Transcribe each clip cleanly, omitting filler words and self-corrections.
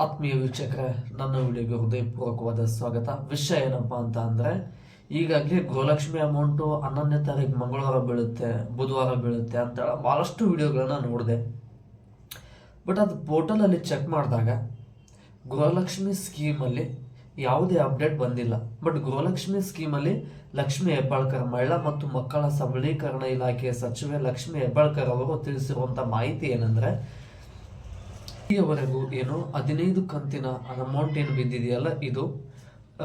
ಆತ್ಮೀಯ ವೀಕ್ಷಕರೇ, ನನ್ನ ವಿಡಿಯೋಗೆ ಹೃದಯಪೂರ್ವಕವಾದ ಸ್ವಾಗತ. ವಿಷಯ ಏನಪ್ಪಾ ಅಂತ ಅಂದ್ರೆ, ಈಗಾಗಲೇ ಗೃಹಲಕ್ಷ್ಮಿ ಅಮೌಂಟು 11ನೇ ತಾರೀಕು ಮಂಗಳವಾರ ಬೀಳುತ್ತೆ, ಬುಧವಾರ ಬೀಳುತ್ತೆ ಅಂತ ಭಾಳಷ್ಟು ವಿಡಿಯೋಗಳನ್ನ ನೋಡಿದೆ. ಬಟ್ ಅದು ಪೋರ್ಟಲಲ್ಲಿ ಚೆಕ್ ಮಾಡಿದಾಗ ಗೃಹಲಕ್ಷ್ಮಿ ಸ್ಕೀಮಲ್ಲಿ ಯಾವುದೇ ಅಪ್ಡೇಟ್ ಬಂದಿಲ್ಲ. ಬಟ್ ಗೃಹಲಕ್ಷ್ಮಿ ಸ್ಕೀಮಲ್ಲಿ ಲಕ್ಷ್ಮಿ ಹೆಬ್ಬಾಳ್ಕರ್, ಮಹಿಳಾ ಮತ್ತು ಮಕ್ಕಳ ಸಬಲೀಕರಣ ಇಲಾಖೆಯ ಸಚಿವೆ ಲಕ್ಷ್ಮಿ ಹೆಬ್ಬಾಳ್ಕರ್ ಅವರು ತಿಳಿಸಿರುವಂಥ ಮಾಹಿತಿ ಏನಂದ್ರೆ, ಈವರೆಗೂ ಏನು 15 ಕಂತಿನ ಅಮೌಂಟ್ ಏನು ಬಿದ್ದಿದೆಯಲ್ಲ, ಇದು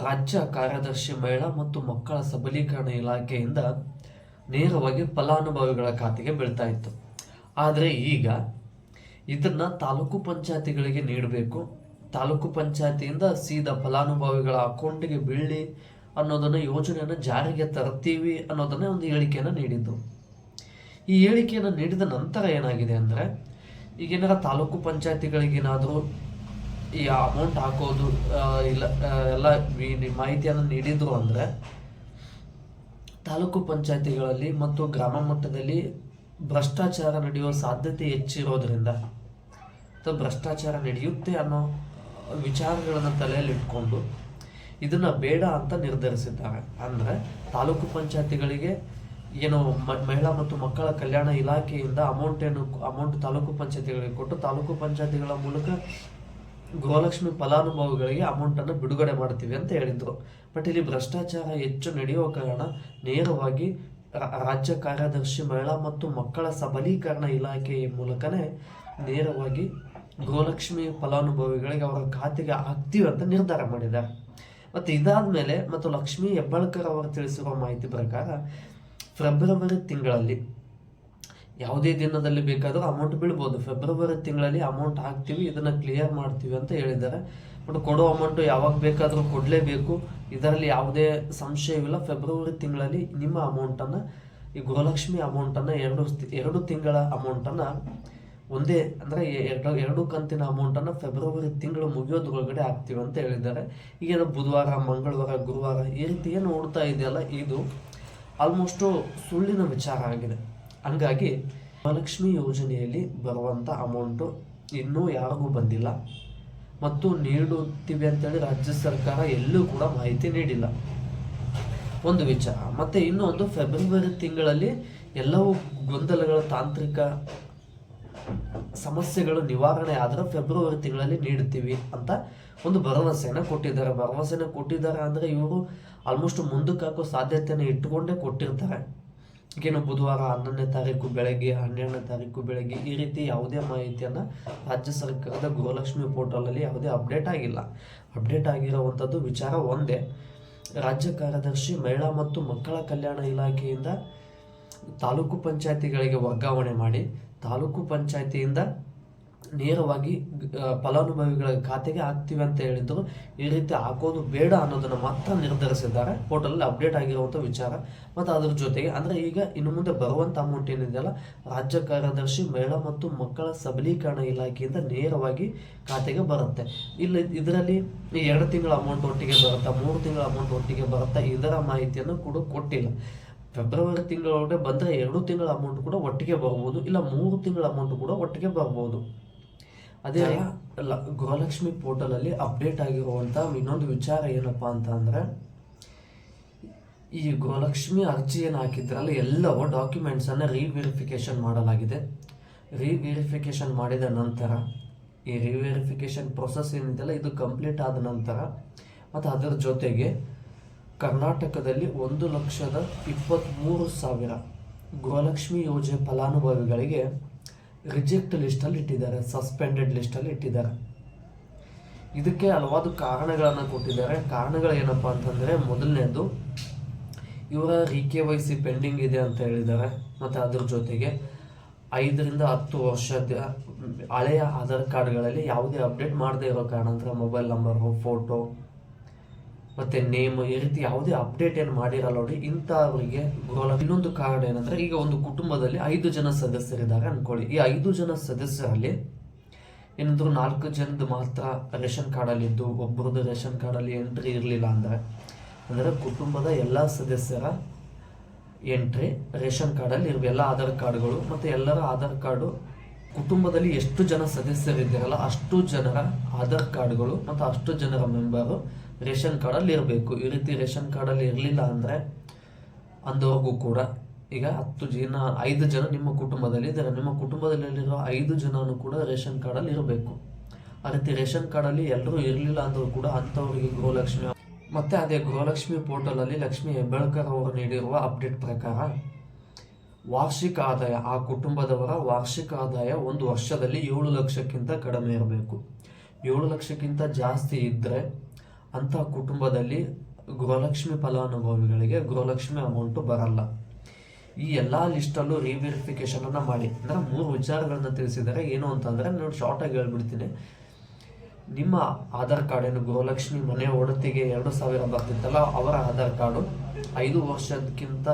ರಾಜ್ಯ ಕಾರ್ಯದರ್ಶಿ ಮಹಿಳಾ ಮತ್ತು ಮಕ್ಕಳ ಸಬಲೀಕರಣ ಇಲಾಖೆಯಿಂದ ನೇರವಾಗಿ ಫಲಾನುಭವಿಗಳ ಖಾತೆಗೆ ಬೀಳ್ತಾ ಇತ್ತು. ಆದರೆ ಈಗ ಇದನ್ನ ತಾಲೂಕು ಪಂಚಾಯತಿಗಳಿಗೆ ನೀಡಬೇಕು, ತಾಲೂಕು ಪಂಚಾಯತಿಯಿಂದ ಸೀದಾ ಫಲಾನುಭವಿಗಳ ಅಕೌಂಟಿಗೆ ಬೀಳಿ ಅನ್ನೋದನ್ನ ಯೋಜನೆಯನ್ನು ಜಾರಿಗೆ ತರ್ತೀವಿ ಅನ್ನೋದನ್ನ ಒಂದು ಹೇಳಿಕೆಯನ್ನು ನೀಡಿದ್ದು. ಈ ಹೇಳಿಕೆಯನ್ನು ನೀಡಿದ ನಂತರ ಏನಾಗಿದೆ ಅಂದರೆ, ಈಗೇನಾರ ತಾಲೂಕು ಪಂಚಾಯತಿಗಳಿಗೇನಾದರೂ ಈ ಅಮೌಂಟ್ ಹಾಕೋದು ಇಲ್ಲ ಎಲ್ಲ ಮಾಹಿತಿಯನ್ನು ನೀಡಿದ್ರು ಅಂದರೆ, ತಾಲೂಕು ಪಂಚಾಯತಿಗಳಲ್ಲಿ ಮತ್ತು ಗ್ರಾಮ ಮಟ್ಟದಲ್ಲಿ ಭ್ರಷ್ಟಾಚಾರ ನಡೆಯುವ ಸಾಧ್ಯತೆ ಹೆಚ್ಚಿರೋದ್ರಿಂದ ಅಥವಾ ಭ್ರಷ್ಟಾಚಾರ ನಡೆಯುತ್ತೆ ಅನ್ನೋ ವಿಚಾರಗಳನ್ನು ತಲೆಯಲ್ಲಿಟ್ಕೊಂಡು ಇದನ್ನು ಬೇಡ ಅಂತ ನಿರ್ಧರಿಸಿದ್ದಾರೆ. ಅಂದರೆ ತಾಲೂಕು ಪಂಚಾಯತಿಗಳಿಗೆ ಏನು ಮಹಿಳಾ ಮತ್ತು ಮಕ್ಕಳ ಕಲ್ಯಾಣ ಇಲಾಖೆಯಿಂದ ಅಮೌಂಟ್ ತಾಲೂಕು ಪಂಚಾಯತಿಗಳಿಗೆ ಕೊಟ್ಟು ತಾಲೂಕು ಪಂಚಾಯತಿಗಳ ಮೂಲಕ ಗೃಹಲಕ್ಷ್ಮಿ ಫಲಾನುಭವಿಗಳಿಗೆ ಅಮೌಂಟನ್ನು ಬಿಡುಗಡೆ ಮಾಡ್ತೀವಿ ಅಂತ ಹೇಳಿದರು. ಬಟ್ ಇಲ್ಲಿ ಭ್ರಷ್ಟಾಚಾರ ಹೆಚ್ಚು ನಡೆಯುವ ಕಾರಣ ನೇರವಾಗಿ ರಾಜ್ಯ ಕಾರ್ಯದರ್ಶಿ ಮಹಿಳಾ ಮತ್ತು ಮಕ್ಕಳ ಸಬಲೀಕರಣ ಇಲಾಖೆಯ ಮೂಲಕನೇ ನೇರವಾಗಿ ಗೃಹಲಕ್ಷ್ಮಿ ಫಲಾನುಭವಿಗಳಿಗೆ ಅವರ ಖಾತೆಗೆ ಹಾಕ್ತೀವಿ ಅಂತ ನಿರ್ಧಾರ ಮಾಡಿದ್ದಾರೆ. ಮತ್ತು ಇದಾದ ಮೇಲೆ ಮತ್ತು ಲಕ್ಷ್ಮಿ ಹೆಬ್ಬಾಳ್ಕರ್ ಅವರು ತಿಳಿಸಿರುವ ಮಾಹಿತಿ ಪ್ರಕಾರ ಫೆಬ್ರವರಿ ತಿಂಗಳಲ್ಲಿ ಯಾವುದೇ ದಿನದಲ್ಲಿ ಬೇಕಾದರೂ ಅಮೌಂಟ್ ಬೀಳ್ಬೋದು. ಫೆಬ್ರವರಿ ತಿಂಗಳಲ್ಲಿ ಅಮೌಂಟ್ ಹಾಕ್ತೀವಿ, ಇದನ್ನು ಕ್ಲಿಯರ್ ಮಾಡ್ತೀವಿ ಅಂತ ಹೇಳಿದ್ದಾರೆ. ಬಟ್ ಕೊಡೋ ಅಮೌಂಟು ಯಾವಾಗ ಬೇಕಾದರೂ ಕೊಡಲೇಬೇಕು, ಇದರಲ್ಲಿ ಯಾವುದೇ ಸಂಶಯವಿಲ್ಲ. ಫೆಬ್ರವರಿ ತಿಂಗಳಲ್ಲಿ ನಿಮ್ಮ ಅಮೌಂಟನ್ನು, ಈ ಗೃಹಲಕ್ಷ್ಮಿ ಅಮೌಂಟನ್ನು ಎರಡು ತಿಂಗಳ ಅಮೌಂಟನ್ನು ಒಂದೇ ಅಂದರೆ ಎರಡು ಕಂತಿನ ಅಮೌಂಟನ್ನು ಫೆಬ್ರವರಿ ತಿಂಗಳು ಮುಗಿಯೋದ್ರೊಳಗಡೆ ಹಾಕ್ತೀವಿ ಅಂತ ಹೇಳಿದ್ದಾರೆ. ಈಗೇನು ಬುಧವಾರ, ಮಂಗಳವಾರ, ಗುರುವಾರ ಈ ರೀತಿ ಏನು ನೋಡ್ತಾ ಇದೆಯಲ್ಲ, ಇದು ಆಲ್ಮೋಸ್ಟು ಸುಳ್ಳಿನ ವಿಚಾರ ಆಗಿದೆ. ಹಂಗಾಗಿ ಗೃಹಲಕ್ಷ್ಮಿ ಯೋಜನೆಯಲ್ಲಿ ಬರುವಂಥ ಅಮೌಂಟು ಇನ್ನೂ ಯಾರಿಗೂ ಬಂದಿಲ್ಲ ಮತ್ತು ನೀಡುತ್ತೀವಿ ಅಂತೇಳಿ ರಾಜ್ಯ ಸರ್ಕಾರ ಎಲ್ಲೂ ಕೂಡ ಮಾಹಿತಿ ನೀಡಿಲ್ಲ, ಒಂದು ವಿಚಾರ. ಮತ್ತು ಇನ್ನೊಂದು, ಫೆಬ್ರವರಿ ತಿಂಗಳಲ್ಲಿ ಎಲ್ಲವೂ ಗೊಂದಲಗಳ ತಾಂತ್ರಿಕ ಸಮಸ್ಯೆಗಳು ನಿವಾರಣೆ ಆದರೆ ಫೆಬ್ರವರಿ ತಿಂಗಳಲ್ಲಿ ನೀಡುತ್ತೀವಿ ಅಂತ ಒಂದು ಭರವಸೆಯನ್ನು ಕೊಟ್ಟಿದ್ದಾರೆ. ಅಂದರೆ ಇವರು ಆಲ್ಮೋಸ್ಟ್ ಮುಂದಕ್ಕೆ ಹಾಕೋ ಸಾಧ್ಯತೆಯನ್ನು ಇಟ್ಟುಕೊಂಡೇ ಕೊಟ್ಟಿರ್ತಾರೆ. ಈಗೇನು ಬುಧವಾರ 11ನೇ ತಾರೀಕು ಬೆಳಗ್ಗೆ, 12ನೇ ತಾರೀಕು ಬೆಳಗ್ಗೆ ಈ ರೀತಿ ಯಾವುದೇ ಮಾಹಿತಿಯನ್ನು ರಾಜ್ಯ ಸರ್ಕಾರದ ಗೃಹಲಕ್ಷ್ಮಿ ಪೋರ್ಟಲಲ್ಲಿ ಯಾವುದೇ ಅಪ್ಡೇಟ್ ಆಗಿಲ್ಲ. ಅಪ್ಡೇಟ್ ಆಗಿರುವಂಥದ್ದು ವಿಚಾರ ಒಂದೇ, ರಾಜ್ಯ ಕಾರ್ಯದರ್ಶಿ ಮಹಿಳಾ ಮತ್ತು ಮಕ್ಕಳ ಕಲ್ಯಾಣ ಇಲಾಖೆಯಿಂದ ತಾಲೂಕು ಪಂಚಾಯತಿಗಳಿಗೆ ವರ್ಗಾವಣೆ ಮಾಡಿ ತಾಲೂಕು ಪಂಚಾಯತಿಯಿಂದ ನೇರವಾಗಿ ಫಲಾನುಭವಿಗಳ ಖಾತೆಗೆ ಹಾಕ್ತೀವಿ ಅಂತ ಹೇಳಿದ್ರು. ಈ ರೀತಿ ಹಾಕೋದು ಬೇಡ ಅನ್ನೋದನ್ನು ಮಾತ್ರ ನಿರ್ಧರಿಸಿದ್ದಾರೆ. ಪೋರ್ಟಲಲ್ಲಿ ಅಪ್ಡೇಟ್ ಆಗಿರುವಂಥ ವಿಚಾರ. ಮತ್ತು ಅದ್ರ ಜೊತೆಗೆ ಅಂದರೆ ಈಗ ಇನ್ನು ಮುಂದೆ ಬರುವಂಥ ಅಮೌಂಟ್ ಏನಿದೆಯಲ್ಲ, ರಾಜ್ಯ ಕಾರ್ಯದರ್ಶಿ ಮಹಿಳಾ ಮತ್ತು ಮಕ್ಕಳ ಸಬಲೀಕರಣ ಇಲಾಖೆಯಿಂದ ನೇರವಾಗಿ ಖಾತೆಗೆ ಬರುತ್ತೆ. ಇದರಲ್ಲಿ 2 ತಿಂಗಳ ಅಮೌಂಟ್ ಒಟ್ಟಿಗೆ ಬರುತ್ತಾ, 3 ತಿಂಗಳ ಅಮೌಂಟ್ ಒಟ್ಟಿಗೆ ಬರುತ್ತಾ, ಇದರ ಮಾಹಿತಿಯನ್ನು ಕೂಡ ಕೊಟ್ಟಿಲ್ಲ. ಫೆಬ್ರವರಿ ತಿಂಗಳೊಳಗೆ ಬಂದರೆ 2 ತಿಂಗಳ ಅಮೌಂಟ್ ಕೂಡ ಒಟ್ಟಿಗೆ ಬರ್ಬೋದು, ಇಲ್ಲ 3 ತಿಂಗಳ ಅಮೌಂಟ್ ಕೂಡ ಒಟ್ಟಿಗೆ ಬರ್ಬೋದು. ಅದೇ ಅಲ್ಲ, ಗೃಹಲಕ್ಷ್ಮಿ ಪೋರ್ಟಲಲ್ಲಿ ಅಪ್ಡೇಟ್ ಆಗಿರುವಂಥ ಇನ್ನೊಂದು ವಿಚಾರ ಏನಪ್ಪ ಅಂತ ಅಂದರೆ, ಈ ಗೃಹಲಕ್ಷ್ಮಿ ಅರ್ಜಿ ಏನು ಹಾಕಿದ್ರಲ್ಲ, ಎಲ್ಲವೂ ಡಾಕ್ಯುಮೆಂಟ್ಸನ್ನು ರೀವೆರಿಫಿಕೇಷನ್ ಮಾಡಲಾಗಿದೆ. ರೀವೆರಿಫಿಕೇಷನ್ ಮಾಡಿದ ನಂತರ ಈ ರೀವೆರಿಫಿಕೇಷನ್ ಪ್ರೊಸೆಸ್ ಏನಿದೆಯಲ್ಲ, ಇದು ಕಂಪ್ಲೀಟ್ ಆದ ನಂತರ ಮತ್ತು ಅದರ ಜೊತೆಗೆ ಕರ್ನಾಟಕದಲ್ಲಿ 1,23,000 ಗೃಹಲಕ್ಷ್ಮಿ ಯೋಜನೆ ಫಲಾನುಭವಿಗಳಿಗೆ ರಿಜೆಕ್ಟ್ ಲಿಸ್ಟಲ್ಲಿ ಇಟ್ಟಿದ್ದಾರೆ, ಸಸ್ಪೆಂಡೆಡ್ ಲಿಸ್ಟಲ್ಲಿ ಇಟ್ಟಿದ್ದಾರೆ. ಇದಕ್ಕೆ ಹಲವಾರು ಕಾರಣಗಳನ್ನು ಕೊಟ್ಟಿದ್ದಾರೆ. ಕಾರಣಗಳು ಏನಪ್ಪ ಅಂತಂದರೆ, ಮೊದಲನೇದು ಇವರ KYC ಪೆಂಡಿಂಗ್ ಇದೆ ಅಂತ ಹೇಳಿದ್ದಾರೆ. ಮತ್ತು ಅದ್ರ ಜೊತೆಗೆ 5 ರಿಂದ 10 ವರ್ಷದ ಹಳೆಯ ಆಧಾರ್ ಕಾರ್ಡ್ಗಳಲ್ಲಿ ಯಾವುದೇ ಅಪ್ಡೇಟ್ ಮಾಡದೇ ಇರೋ ಕಾರಣ, ಅಂದರೆ ಮೊಬೈಲ್ ನಂಬರು, ಫೋಟೋ ಮತ್ತು ನೇಮ್ ಈ ರೀತಿ ಯಾವುದೇ ಅಪ್ಡೇಟ್ ಏನು ಮಾಡಿರಲ್ಲ ನೋಡಿ, ಇಂಥವರಿಗೆ ಗೃಹಲಕ್ಷ್ಮಿ. ಇನ್ನೊಂದು ಕಾರಣ ಏನಂದರೆ, ಈಗ ಒಂದು ಕುಟುಂಬದಲ್ಲಿ 5 ಜನ ಸದಸ್ಯರಿದ್ದಾರೆ ಅಂದ್ಕೊಳ್ಳಿ. ಈ 5 ಜನ ಸದಸ್ಯರಲ್ಲಿ ಏನಾದರೂ 4 ಜನದ ಮಾತ್ರ ರೇಷನ್ ಕಾರ್ಡಲ್ಲಿದ್ದು ಒಬ್ಬರದ್ದು ರೇಷನ್ ಕಾರ್ಡಲ್ಲಿ ಎಂಟ್ರಿ ಇರಲಿಲ್ಲ ಅಂದರೆ ಕುಟುಂಬದ ಎಲ್ಲ ಸದಸ್ಯರ ಎಂಟ್ರಿ ರೇಷನ್ ಕಾರ್ಡಲ್ಲಿ ಇರಬೇಕು, ಎಲ್ಲ ಆಧಾರ್ ಕಾರ್ಡ್ಗಳು ಮತ್ತು ಎಲ್ಲರ ಆಧಾರ್ ಕಾರ್ಡು ಕುಟುಂಬದಲ್ಲಿ ಎಷ್ಟು ಜನ ಸದಸ್ಯರಿದ್ದಾರಲ್ಲ ಅಷ್ಟು ಜನರ ಆಧಾರ್ ಕಾರ್ಡ್ಗಳು ಮತ್ತು ಅಷ್ಟು ಜನರ ಮೆಂಬರು ರೇಷನ್ ಕಾರ್ಡಲ್ಲಿ ಇರಬೇಕು. ಈ ರೀತಿ ರೇಷನ್ ಕಾರ್ಡಲ್ಲಿ ಇರಲಿಲ್ಲ ಅಂದರೆ ಅಂದವ್ರಿಗೂ ಕೂಡ ಈಗ 5 ಜನ ನಿಮ್ಮ ಕುಟುಂಬದಲ್ಲಿ ಇದ್ದಾರೆ, ನಿಮ್ಮ ಕುಟುಂಬದಲ್ಲಿರೋ 5 ಜನನೂ ಕೂಡ ರೇಷನ್ ಕಾರ್ಡಲ್ಲಿ ಇರಬೇಕು. ಆ ರೀತಿ ರೇಷನ್ ಕಾರ್ಡಲ್ಲಿ ಎಲ್ಲರೂ ಇರಲಿಲ್ಲ ಅಂದರೂ ಕೂಡ ಅಂಥವರಿಗೆ ಗೃಹಲಕ್ಷ್ಮಿ ಮತ್ತು ಅದೇ ಗೃಹಲಕ್ಷ್ಮಿ ಪೋರ್ಟಲಲ್ಲಿ ಲಕ್ಷ್ಮೀ ಹೆಬ್ಬಾಳ್ಕರ್ ಅವರು ನೀಡಿರುವ ಅಪ್ಡೇಟ್ ಪ್ರಕಾರ ವಾರ್ಷಿಕ ಆದಾಯ, ಆ ಕುಟುಂಬದವರ ವಾರ್ಷಿಕ ಆದಾಯ 1 ವರ್ಷದಲ್ಲಿ 7 ಲಕ್ಷಕ್ಕಿಂತ ಕಡಿಮೆ ಇರಬೇಕು. 7 ಲಕ್ಷಕ್ಕಿಂತ ಜಾಸ್ತಿ ಇದ್ದರೆ ಅಂಥ ಕುಟುಂಬದಲ್ಲಿ ಗೃಹಲಕ್ಷ್ಮಿ ಫಲಾನುಭವಿಗಳಿಗೆ ಗೃಹಲಕ್ಷ್ಮಿ ಅಮೌಂಟು ಬರಲ್ಲ. ಈ ಎಲ್ಲ ಲಿಸ್ಟಲ್ಲೂ ರೀವೆರಿಫಿಕೇಷನನ್ನು ಮಾಡಿ. ಅಂದರೆ 3 ವಿಚಾರಗಳನ್ನ ತಿಳಿಸಿದ್ದಾರೆ. ಏನು ಅಂತಂದರೆ ನಾನು ಶಾರ್ಟಾಗಿ ಹೇಳ್ಬಿಡ್ತೀನಿ. ನಿಮ್ಮ ಆಧಾರ್ ಕಾರ್ಡ್ ಏನು ಗೃಹಲಕ್ಷ್ಮಿ ಮನೆ ಒಡತಿಗೆ 2,000 ಬರ್ತಿತ್ತಲ್ಲ, ಅವರ ಆಧಾರ್ ಕಾರ್ಡು 5 ವರ್ಷಕ್ಕಿಂತ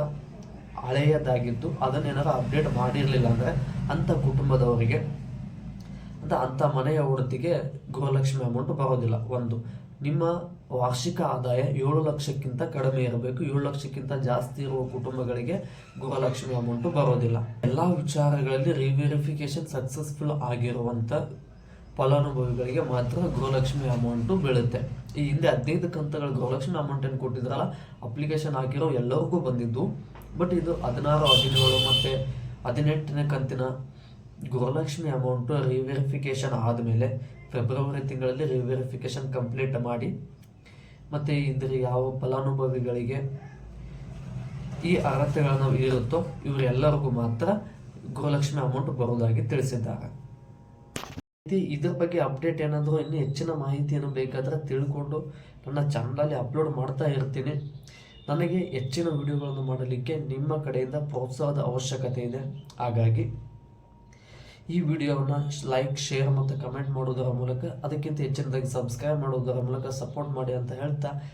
ಹಳೆಯದಾಗಿದ್ದು ಅದನ್ನೇನಾರು ಅಪ್ಡೇಟ್ ಮಾಡಿರಲಿಲ್ಲ ಅಂದರೆ ಅಂಥ ಕುಟುಂಬದವರಿಗೆ ಅಂಥ ಮನೆಯ ಒಡತಿಗೆ ಗೃಹಲಕ್ಷ್ಮಿ ಅಮೌಂಟ್ ಬರೋದಿಲ್ಲ. 1, ನಿಮ್ಮ ವಾರ್ಷಿಕ ಆದಾಯ 7 ಲಕ್ಷಕ್ಕಿಂತ ಕಡಿಮೆ ಇರಬೇಕು. 7 ಲಕ್ಷಕ್ಕಿಂತ ಜಾಸ್ತಿ ಇರುವ ಕುಟುಂಬಗಳಿಗೆ ಗೃಹಲಕ್ಷ್ಮಿ ಅಮೌಂಟು ಬರೋದಿಲ್ಲ. ಎಲ್ಲ ವಿಚಾರಗಳಲ್ಲಿ ರಿವೆರಿಫಿಕೇಶನ್ ಸಕ್ಸಸ್ಫುಲ್ ಆಗಿರುವಂಥ ಫಲಾನುಭವಿಗಳಿಗೆ ಮಾತ್ರ ಗೃಹಲಕ್ಷ್ಮಿ ಅಮೌಂಟು ಬೀಳುತ್ತೆ. ಈ ಹಿಂದೆ 15 ಕಂತುಗಳ ಗೃಹಲಕ್ಷ್ಮಿ ಅಮೌಂಟ್ ಏನು ಕೊಟ್ಟಿದ್ರಲ್ಲ, ಅಪ್ಲಿಕೇಶನ್ ಹಾಕಿರೋ ಎಲ್ಲರಿಗೂ ಬಂದಿದ್ದು. ಬಟ್ ಇದು 16, 17 ಮತ್ತು 18ನೇ ಕಂತಿನ ಗೃಹಲಕ್ಷ್ಮಿ ಅಮೌಂಟು ರಿವೆರಿಫಿಕೇಷನ್ ಆದಮೇಲೆ ಫೆಬ್ರವರಿ ತಿಂಗಳಲ್ಲಿ ರಿವೆರಿಫಿಕೇಷನ್ ಕಂಪ್ಲೀಟ್ ಮಾಡಿ ಮತ್ತು ಇದ್ರ ಯಾವ ಫಲಾನುಭವಿಗಳಿಗೆ ಈ ಅರ್ಹತೆಗಳನ್ನು ಇರುತ್ತೋ ಇವರೆಲ್ಲರಿಗೂ ಮಾತ್ರ ಗೃಹಲಕ್ಷ್ಮಿ ಅಮೌಂಟ್ ಬರುವುದಾಗಿ ತಿಳಿಸಿದ್ದಾರೆ. ಇದ್ರ ಬಗ್ಗೆ ಅಪ್ಡೇಟ್ ಏನಾದರೂ ಇನ್ನೂ ಹೆಚ್ಚಿನ ಮಾಹಿತಿಯನ್ನು ಬೇಕಾದರೆ ತಿಳ್ಕೊಂಡು ನನ್ನ ಚಾನಲಲ್ಲಿ ಅಪ್ಲೋಡ್ ಮಾಡ್ತಾ ಇರ್ತೀನಿ. ನನಗೆ ಹೆಚ್ಚಿನ ವಿಡಿಯೋಗಳನ್ನು ಮಾಡಲಿಕ್ಕೆ ನಿಮ್ಮ ಕಡೆಯಿಂದ ಪ್ರೋತ್ಸಾಹದ ಅವಶ್ಯಕತೆ ಇದೆ. ಹಾಗಾಗಿ ಈ ವಿಡಿಯೋವನ್ನು ಲೈಕ್, ಶೇರ್ ಮತ್ತು ಕಮೆಂಟ್ ಮಾಡೋದರ ಮೂಲಕ, ಅದಕ್ಕಿಂತ ಹೆಚ್ಚಿನದಾಗಿ ಸಬ್ಸ್ಕ್ರೈಬ್ ಮಾಡೋದರ ಮೂಲಕ ಸಪೋರ್ಟ್ ಮಾಡಿ ಅಂತ ಹೇಳ್ತಾ